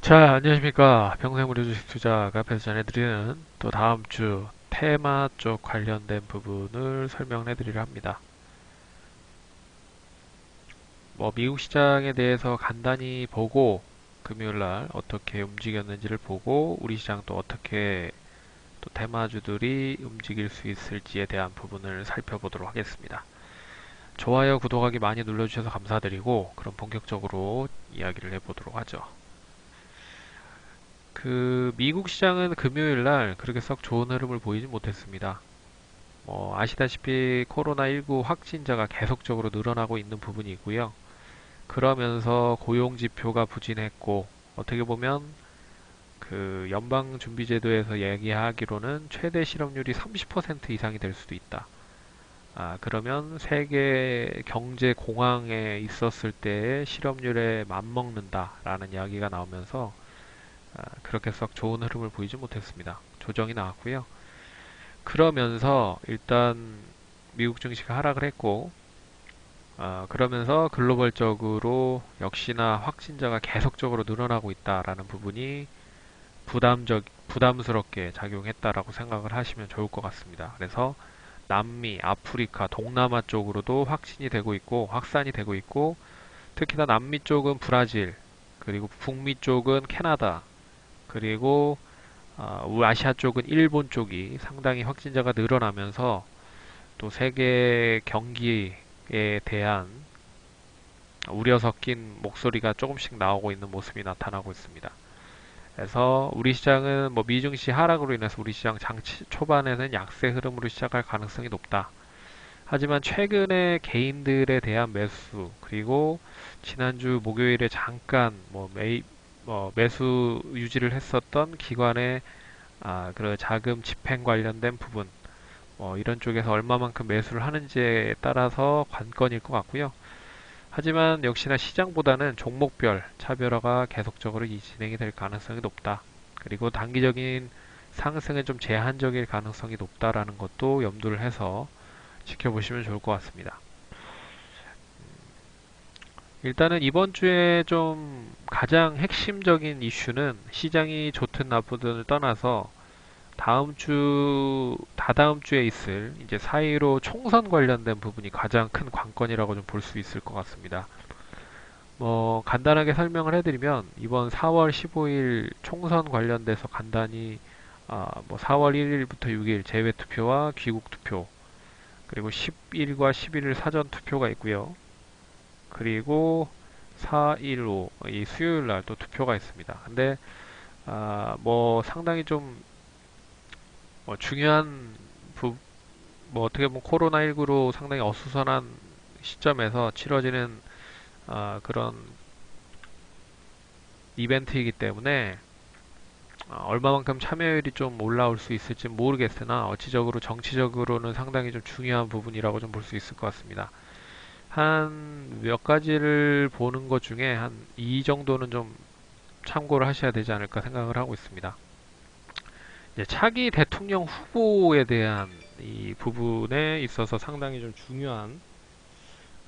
자, 안녕하십니까. 평생무료 주식 투자 카페에서 전해드리는 또 다음 주 테마 쪽 관련된 부분을 설명해 드리려 합니다. 미국 시장에 대해서 간단히 보고 금요일 날 어떻게 움직였는지를 보고 우리 시장 또 어떻게 또 테마주들이 움직일 수 있을지에 대한 부분을 살펴보도록 하겠습니다. 좋아요, 구독하기 많이 눌러주셔서 감사드리고 그럼 본격적으로 이야기를 해보도록 하죠. 미국 시장은 금요일 날 그렇게 썩 좋은 흐름을 보이지 못했습니다. 아시다시피 코로나19 확진자가 계속적으로 늘어나고 있는 부분이 있고요. 그러면서 고용 지표가 부진했고, 어떻게 보면 연방준비제도에서 얘기하기로는 최대 실업률이 30% 이상이 될 수도 있다. 그러면 세계 경제 공황에 있었을 때의 실업률에 맞먹는다라는 이야기가 나오면서 그렇게 썩 좋은 흐름을 보이지 못했습니다. 조정이 나왔고요. 그러면서 일단 미국 증시가 하락을 했고, 그러면서 글로벌적으로 역시나 확진자가 계속적으로 늘어나고 있다라는 부분이 부담스럽게 작용했다라고 생각을 하시면 좋을 것 같습니다. 그래서 남미, 아프리카, 동남아 쪽으로도 확진이 되고 있고, 확산이 되고 있고, 특히나 남미 쪽은 브라질, 그리고 북미 쪽은 캐나다, 그리고 아시아 쪽은 일본 쪽이 상당히 확진자가 늘어나면서 또 세계 경기에 대한 우려 섞인 목소리가 조금씩 나오고 있는 모습이 나타나고 있습니다. 그래서 우리 시장은 미증시 하락으로 인해서 우리 시장 장치 초반에는 약세 흐름으로 시작할 가능성이 높다. 하지만 최근에 개인들에 대한 매수 그리고 지난주 목요일에 잠깐 매수 유지를 했었던 기관의 그 자금 집행 관련된 부분 이런 쪽에서 얼마만큼 매수를 하는지에 따라서 관건일 것 같고요. 하지만 역시나 시장보다는 종목별 차별화가 계속적으로 진행이 될 가능성이 높다. 그리고 단기적인 상승은 좀 제한적일 가능성이 높다라는 것도 염두를 해서 지켜보시면 좋을 것 같습니다. 일단은 이번 주에 좀 가장 핵심적인 이슈는 시장이 좋든 나쁘든을 떠나서 다음 주, 다다음 주에 있을 이제 4.15 총선 관련된 부분이 가장 큰 관건이라고 좀 볼 수 있을 것 같습니다. 간단하게 설명을 해드리면 이번 4월 15일 총선 관련돼서 간단히 4월 1일부터 6일 재외 투표와 귀국 투표 그리고 10일과 11일 사전 투표가 있고요. 그리고 4.15 이 수요일 날 또 투표가 있습니다. 근데 상당히 좀 중요한 어떻게 보면 코로나19로 상당히 어수선한 시점에서 치러지는 그런 이벤트이기 때문에 얼마만큼 참여율이 좀 올라올 수 있을지 모르겠으나 어찌적으로 정치적으로는 상당히 좀 중요한 부분이라고 좀 볼 수 있을 것 같습니다. 한 몇 가지를 보는 것 중에 한 이 정도는 좀 참고를 하셔야 되지 않을까 생각을 하고 있습니다. 이제 차기 대통령 후보에 대한 이 부분에 있어서 상당히 좀 중요한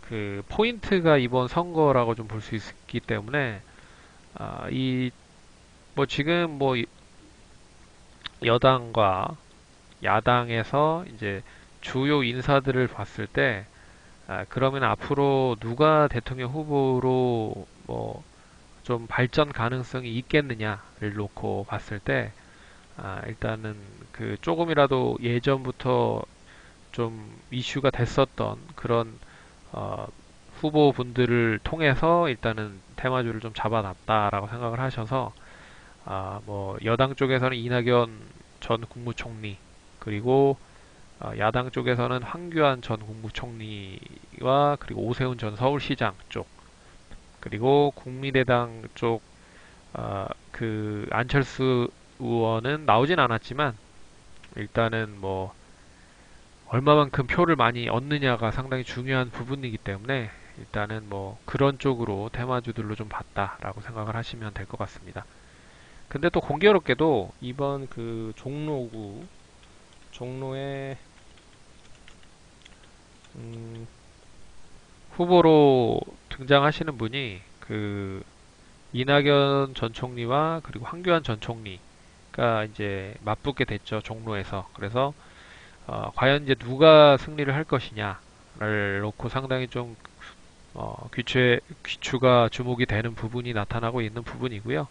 그 포인트가 이번 선거라고 좀 볼 수 있기 때문에 이 지금 여당과 야당에서 이제 주요 인사들을 봤을 때 그러면 앞으로 누가 대통령 후보로 좀 발전 가능성이 있겠느냐를 놓고 봤을 때 일단은 그 조금이라도 예전부터 좀 이슈가 됐었던 그런 어, 후보분들을 통해서 일단은 테마주를 좀 잡아놨다라고 생각을 하셔서 여당 쪽에서는 이낙연 전 국무총리 그리고 야당 쪽에서는 황교안 전 국무총리와 그리고 오세훈 전 서울시장 쪽 그리고 국민의당 쪽 안철수 의원은 나오진 않았지만 일단은 얼마만큼 표를 많이 얻느냐가 상당히 중요한 부분이기 때문에 일단은 그런 쪽으로 테마주들로 좀 봤다라고 생각을 하시면 될 것 같습니다. 근데 또 공교롭게도 이번 그 종로에 후보로 등장하시는 분이 이낙연 전 총리와 그리고 황교안 전 총리가 이제 맞붙게 됐죠. 종로에서. 그래서 과연 이제 누가 승리를 할 것이냐를 놓고 상당히 좀 귀추가 주목이 되는 부분이 나타나고 있는 부분이고요.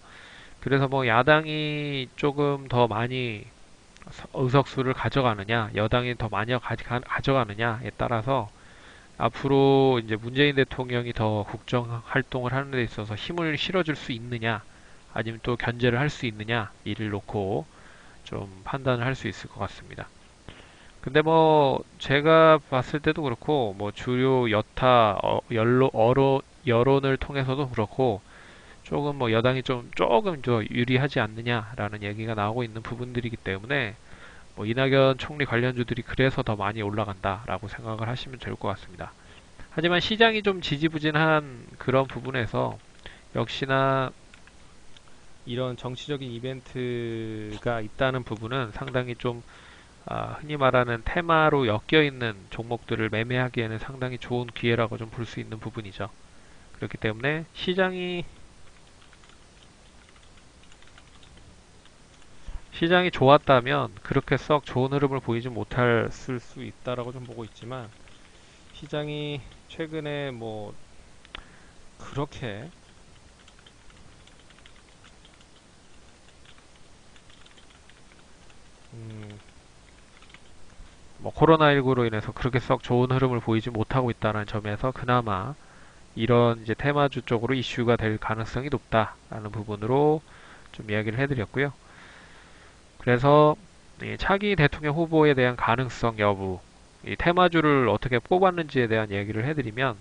그래서 뭐 야당이 조금 더 많이 의석수를 가져가느냐, 여당이 더 많이 가져가느냐에 따라서 앞으로 이제 문재인 대통령이 더 국정 활동을 하는 데 있어서 힘을 실어줄 수 있느냐, 아니면 또 견제를 할 수 있느냐, 이를 놓고 좀 판단을 할 수 있을 것 같습니다. 근데 뭐 제가 봤을 때도 그렇고 뭐 주요 여론을 통해서도 그렇고 조금 뭐 여당이 조금 더 유리하지 않느냐라는 얘기가 나오고 있는 부분들이기 때문에 뭐 이낙연 총리 관련주들이 그래서 더 많이 올라간다라고 생각을 하시면 좋을 것 같습니다. 하지만 시장이 좀 지지부진한 그런 부분에서 역시나 이런 정치적인 이벤트가 있다는 부분은 상당히 좀 흔히 말하는 테마로 엮여 있는 종목들을 매매하기에는 상당히 좋은 기회라고 좀 볼 수 있는 부분이죠. 그렇기 때문에 시장이 좋았다면 그렇게 썩 좋은 흐름을 보이지 못했을 수 있다라고 좀 보고 있지만 시장이 최근에 뭐 그렇게 음, 뭐 코로나19로 인해서 그렇게 썩 좋은 흐름을 보이지 못하고 있다는 점에서 그나마 이런 이제 테마주 쪽으로 이슈가 될 가능성이 높다라는 부분으로 좀 이야기를 해드렸고요. 그래서 이 차기 대통령 후보에 대한 가능성 여부, 이 테마주를 어떻게 뽑았는지에 대한 얘기를 해드리면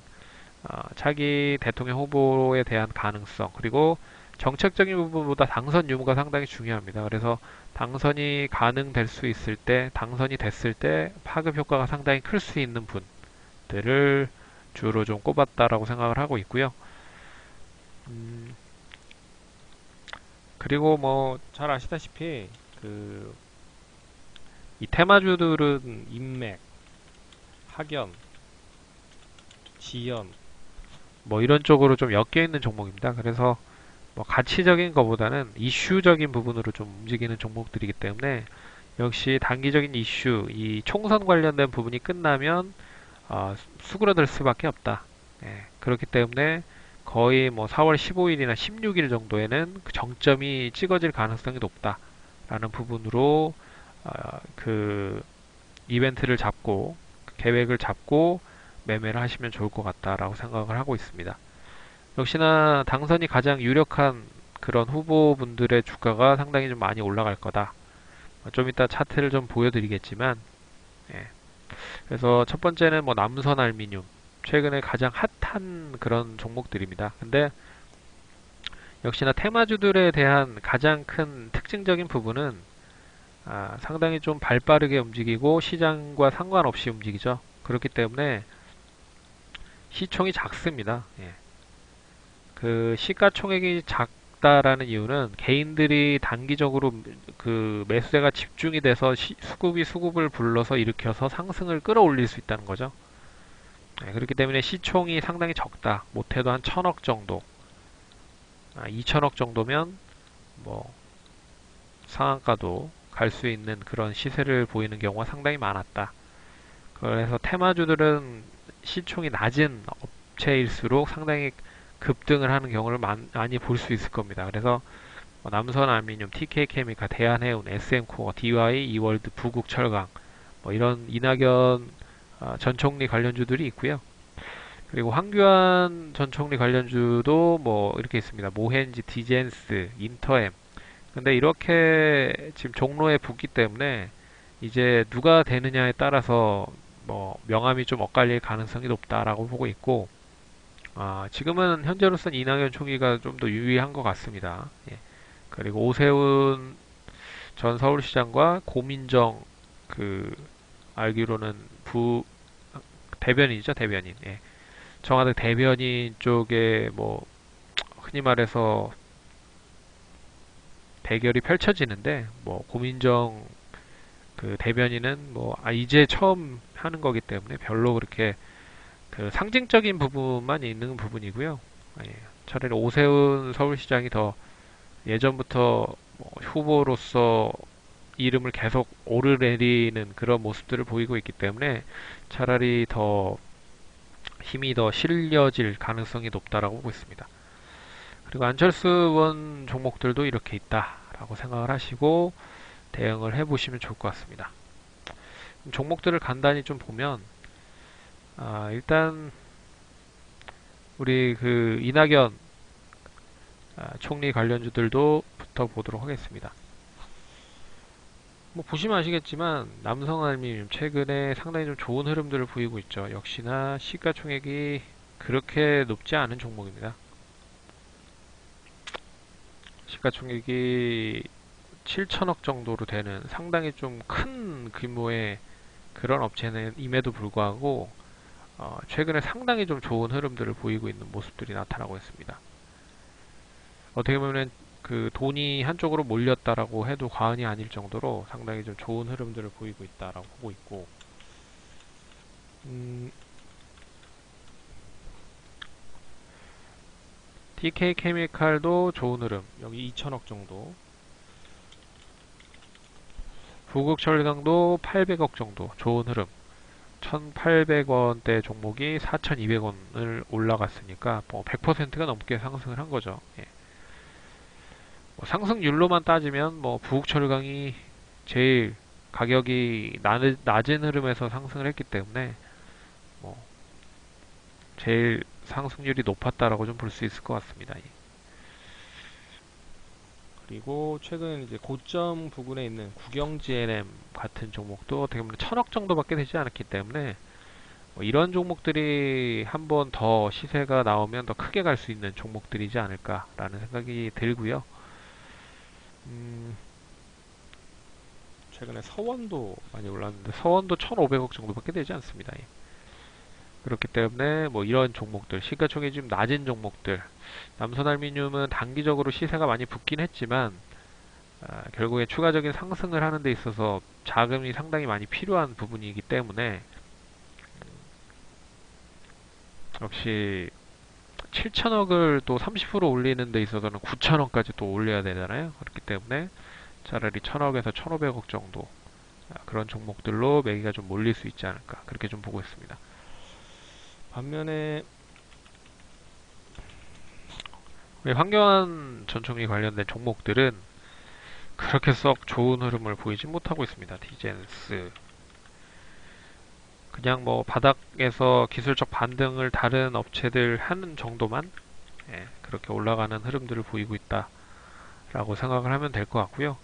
차기 대통령 후보에 대한 가능성 그리고 정책적인 부분보다 당선 유무가 상당히 중요합니다. 그래서 당선이 가능될 수 있을 때, 당선이 됐을 때 파급 효과가 상당히 클 수 있는 분들을 주로 좀 꼽았다라고 생각을 하고 있고요. 음, 그리고 뭐 잘 아시다시피 그 이 테마주들은 인맥, 학연, 지연 뭐 이런 쪽으로 좀 엮여 있는 종목입니다. 그래서 뭐 가치적인 것보다는 이슈적인 부분으로 좀 움직이는 종목들이기 때문에 역시 단기적인 이슈, 이 총선 관련된 부분이 끝나면 수그러들 수밖에 없다. 예, 그렇기 때문에 거의 뭐 4월 15일이나 16일 정도에는 그 정점이 찍어질 가능성이 높다라는 부분으로 그 이벤트를 잡고 계획을 잡고 매매를 하시면 좋을 것 같다라고 생각을 하고 있습니다. 역시나 당선이 가장 유력한 그런 후보분들의 주가가 상당히 좀 많이 올라갈 거다. 좀 이따 차트를 좀 보여드리겠지만, 예. 그래서 첫 번째는 뭐 남선 알미늄, 최근에 가장 핫한 그런 종목들입니다. 근데 역시나 테마주들에 대한 가장 큰 특징적인 부분은 상당히 좀 발빠르게 움직이고 시장과 상관없이 움직이죠. 그렇기 때문에 시총이 작습니다. 예. 그 시가총액이 작다라는 이유는 개인들이 단기적으로 그 매수세가 집중이 돼서 수급이 수급을 불러서 일으켜서 상승을 끌어올릴 수 있다는 거죠. 네, 그렇기 때문에 시총이 상당히 적다. 못해도 한 1000억 정도, 2000억 정도면 뭐 상한가도 갈 수 있는 그런 시세를 보이는 경우가 상당히 많았다. 그래서 테마주들은 시총이 낮은 업체일수록 상당히 급등을 하는 경우를 많이 볼 수 있을 겁니다. 그래서 뭐 남선알미늄, TK케미칼, 대한해운, SM코어, DY, 이월드, 부국철강 뭐 이런 이낙연 전 총리 관련주들이 있고요. 그리고 황교안 전 총리 관련주도 뭐 이렇게 있습니다. 모헨지, 디젠스, 인터엠. 근데 이렇게 지금 종로에 붙기 때문에 이제 누가 되느냐에 따라서 뭐 명암이 좀 엇갈릴 가능성이 높다라고 보고 있고 지금은 현재로서는 이낙연 총리가 좀 더 유리한 것 같습니다. 예. 그리고 오세훈 전 서울시장과 고민정 그 알기로는 부 대변인이죠, 대변인. 예. 청와대 대변인 쪽에 뭐 흔히 말해서 대결이 펼쳐지는데 뭐 고민정 그 대변인은 뭐 이제 처음 하는 거기 때문에 별로 그렇게 그 상징적인 부분만 있는 부분이고요. 예. 차라리 오세훈 서울시장이 더 예전부터 뭐 후보로서 이름을 계속 오르내리는 그런 모습들을 보이고 있기 때문에 차라리 더 힘이 더 실려질 가능성이 높다라고 보고 있습니다. 그리고 안철수 의원 종목들도 이렇게 있다라고 생각을 하시고 대응을 해보시면 좋을 것 같습니다. 종목들을 간단히 좀 보면 일단 우리 그 이낙연 총리 관련주들도 부터 보도록 하겠습니다. 뭐 보시면 아시겠지만 남성알림 최근에 상당히 좀 좋은 흐름들을 보이고 있죠. 역시나 시가총액이 그렇게 높지 않은 종목입니다. 시가총액이 7천억 정도로 되는 상당히 좀 큰 규모의 그런 업체임에도 불구하고 최근에 상당히 좀 좋은 흐름들을 보이고 있는 모습들이 나타나고 있습니다. 어떻게 보면 그 돈이 한쪽으로 몰렸다라고 해도 과언이 아닐 정도로 상당히 좀 좋은 흐름들을 보이고 있다라고 보고 있고, TK 케미칼도 좋은 흐름, 여기 2천억 정도, 부국철강도 800억 정도 좋은 흐름, 1,800원대 종목이 4,200원을 올라갔으니까 뭐 100%가 넘게 상승을 한 거죠. 예. 뭐 상승률로만 따지면 뭐 부국철강이 제일 가격이 낮은 흐름에서 상승을 했기 때문에 뭐 제일 상승률이 높았다라고 좀 볼 수 있을 것 같습니다. 예. 그리고 최근 이제 고점 부근에 있는 국영지 NM 같은 종목도 어떻게 보면 1,000억 정도밖에 되지 않았기 때문에 뭐 이런 종목들이 한 번 더 시세가 나오면 더 크게 갈 수 있는 종목들이지 않을까라는 생각이 들고요. 최근에 서원도 많이 올랐는데 서원도 1,500억 정도밖에 되지 않습니다. 예. 그렇기 때문에 뭐 이런 종목들, 시가총액이 좀 낮은 종목들, 남선알미늄은 단기적으로 시세가 많이 붙긴 했지만 결국에 추가적인 상승을 하는 데 있어서 자금이 상당히 많이 필요한 부분이기 때문에 역시 7천억을 또 30% 올리는 데 있어서는 9천억까지 또 올려야 되잖아요. 그렇기 때문에 차라리 1,000억에서 1,500억 정도 그런 종목들로 매기가 좀 몰릴 수 있지 않을까 그렇게 좀 보고 있습니다. 반면에 황교안 전 총리 관련된 종목들은 그렇게 썩 좋은 흐름을 보이지 못하고 있습니다. 디젠스 그냥 뭐 바닥에서 기술적 반등을 다른 업체들 하는 정도만 그렇게 올라가는 흐름들을 보이고 있다라고 생각을 하면 될 것 같고요.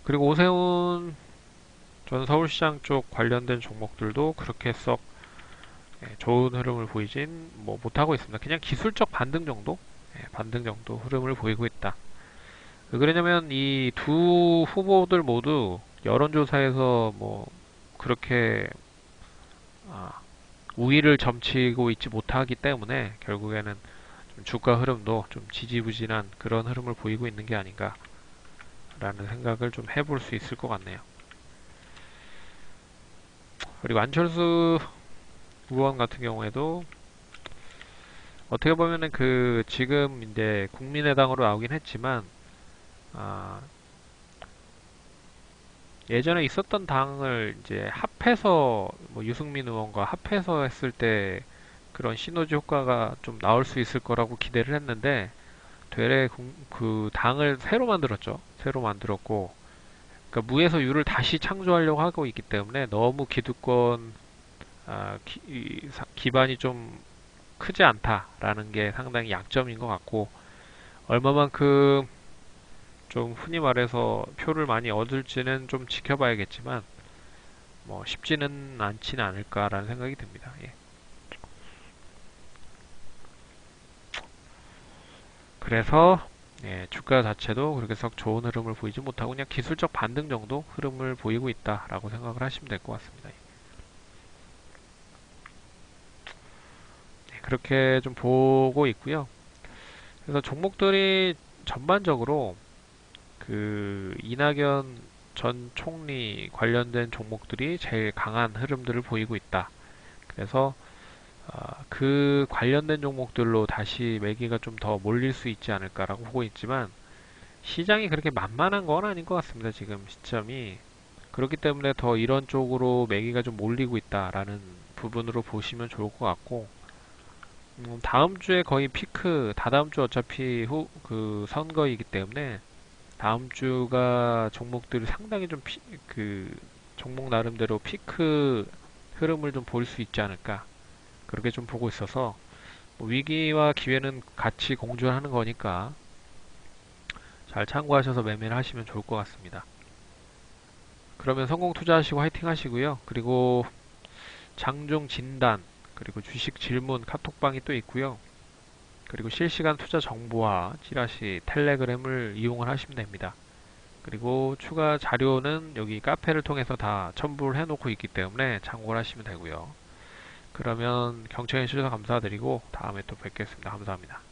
그리고 오세훈 전 서울시장 쪽 관련된 종목들도 그렇게 썩 좋은 흐름을 보이진 뭐 못하고 있습니다. 그냥 기술적 반등 정도? 반등 정도 흐름을 보이고 있다. 왜 그러냐면 이 두 후보들 모두 여론조사에서 뭐 그렇게 우위를 점치고 있지 못하기 때문에 결국에는 좀 주가 흐름도 좀 지지부진한 그런 흐름을 보이고 있는 게 아닌가라는 생각을 좀 해볼 수 있을 것 같네요. 그리고 안철수 의원 같은 경우에도 어떻게 보면은 그 지금 이제 국민의당으로 나오긴 했지만 아, 예전에 있었던 당을 이제 합해서 뭐 유승민 의원과 합해서 했을 때 그런 시너지 효과가 좀 나올 수 있을 거라고 기대를 했는데 되레 그 당을 새로 만들었죠. 새로 만들었고 그러니까 무에서 유를 다시 창조하려고 하고 있기 때문에 너무 기득권 기반이 좀 크지 않다라는 게 상당히 약점인 것 같고 얼마만큼 좀 흔히 말해서 표를 많이 얻을지는 좀 지켜봐야겠지만 뭐 쉽지는 않지는 않을까라는 생각이 듭니다. 예. 그래서 주가 자체도 그렇게 썩 좋은 흐름을 보이지 못하고 그냥 기술적 반등 정도 흐름을 보이고 있다라고 생각을 하시면 될 것 같습니다. 그렇게 좀 보고 있고요. 그래서 종목들이 전반적으로 그 이낙연 전 총리 관련된 종목들이 제일 강한 흐름들을 보이고 있다. 그래서 그 관련된 종목들로 다시 매기가 좀 더 몰릴 수 있지 않을까라고 보고 있지만 시장이 그렇게 만만한 건 아닌 것 같습니다. 지금 시점이. 그렇기 때문에 더 이런 쪽으로 매기가 좀 몰리고 있다라는 부분으로 보시면 좋을 것 같고, 다음 주에 거의 피크, 다다음 주 어차피 그 선거이기 때문에 다음 주가 종목들이 상당히 좀 종목 나름대로 피크 흐름을 좀 볼 수 있지 않을까. 그렇게 좀 보고 있어서 뭐 위기와 기회는 같이 공존하는 거니까 잘 참고하셔서 매매를 하시면 좋을 것 같습니다. 그러면 성공 투자하시고 화이팅 하시고요. 그리고 장중 진단, 그리고 주식 질문 카톡방이 또 있고요. 그리고 실시간 투자 정보와 찌라시, 텔레그램을 이용을 하시면 됩니다. 그리고 추가 자료는 여기 카페를 통해서 다 첨부를 해놓고 있기 때문에 참고를 하시면 되고요. 그러면 경청해 주셔서 감사드리고 다음에 또 뵙겠습니다. 감사합니다.